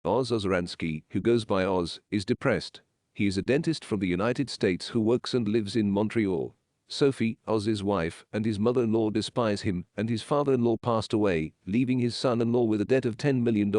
Oz Ozaransky, who goes by Oz, is depressed. He is a dentist from the United States who works and lives in Montreal. Sophie, Oz's wife, and his mother-in-law despise him, and his father-in-law passed away, leaving his son-in-law with a debt of $10 million.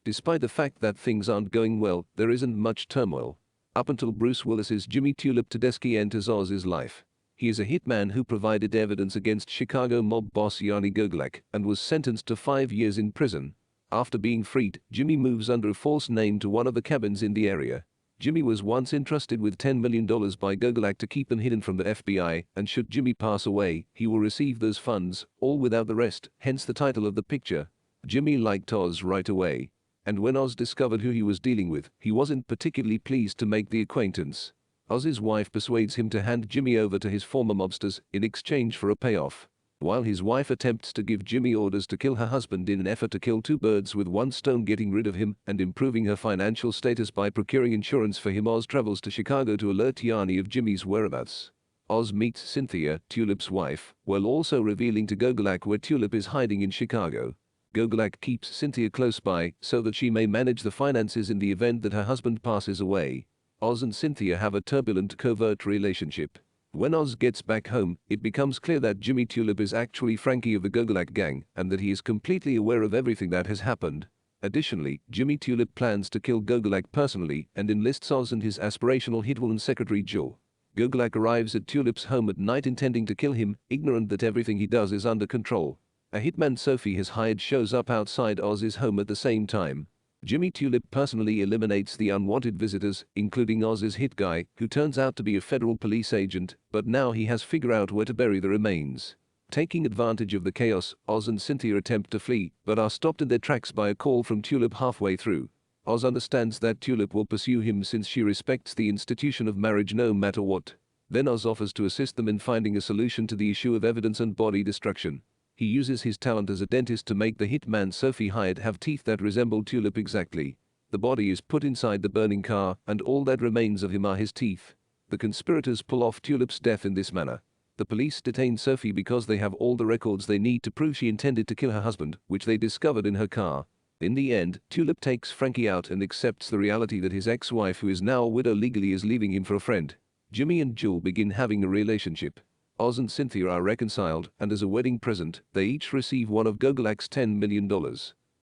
Despite the fact that things aren't going well, there isn't much turmoil. Up until Bruce Willis's Jimmy Tulip Tedeschi enters Oz's life. He is a hitman who provided evidence against Chicago mob boss Yanni Gogolak and was sentenced to 5 years in prison. After being freed, Jimmy moves under a false name to one of the cabins in the area. Jimmy was once entrusted with $10 million by Gogolak to keep them hidden from the FBI, and should Jimmy pass away, he will receive those funds, all without the rest, hence the title of the picture. Jimmy liked Oz right away. And when Oz discovered who he was dealing with, he wasn't particularly pleased to make the acquaintance. Oz's wife persuades him to hand Jimmy over to his former mobsters in exchange for a payoff. While his wife attempts to give Jimmy orders to kill her husband in an effort to kill two birds with one stone, getting rid of him and improving her financial status by procuring insurance for him, Oz travels to Chicago to alert Yanni of Jimmy's whereabouts. Oz meets Cynthia, Tulip's wife, while also revealing to Gogolak where Tulip is hiding in Chicago. Gogolak keeps Cynthia close by so that she may manage the finances in the event that her husband passes away. Oz and Cynthia have a turbulent, covert relationship. When Oz gets back home, it becomes clear that Jimmy Tulip is actually Frankie of the Gogolak gang and that he is completely aware of everything that has happened. Additionally, Jimmy Tulip plans to kill Gogolak personally and enlists Oz and his aspirational hitwoman secretary Jill. Gogolak arrives at Tulip's home at night intending to kill him, ignorant that everything he does is under control. A hitman Sophie has hired shows up outside Oz's home at the same time. Jimmy Tulip personally eliminates the unwanted visitors, including Oz's hit guy, who turns out to be a federal police agent, but now he has figured out where to bury the remains. Taking advantage of the chaos, Oz and Cynthia attempt to flee, but are stopped in their tracks by a call from Tulip halfway through. Oz understands that Tulip will pursue him since she respects the institution of marriage no matter what. Then Oz offers to assist them in finding a solution to the issue of evidence and body destruction. He uses his talent as a dentist to make the hitman Sophie hired have teeth that resemble Tulip exactly. The body is put inside the burning car, and all that remains of him are his teeth. The conspirators pull off Tulip's death in this manner. The police detain Sophie because they have all the records they need to prove she intended to kill her husband, which they discovered in her car. In the end, Tulip takes Frankie out and accepts the reality that his ex-wife, who is now a widow legally, is leaving him for a friend. Jimmy and Jill begin having a relationship. Oz and Cynthia are reconciled, and as a wedding present, they each receive one of Gogolak's $10 million.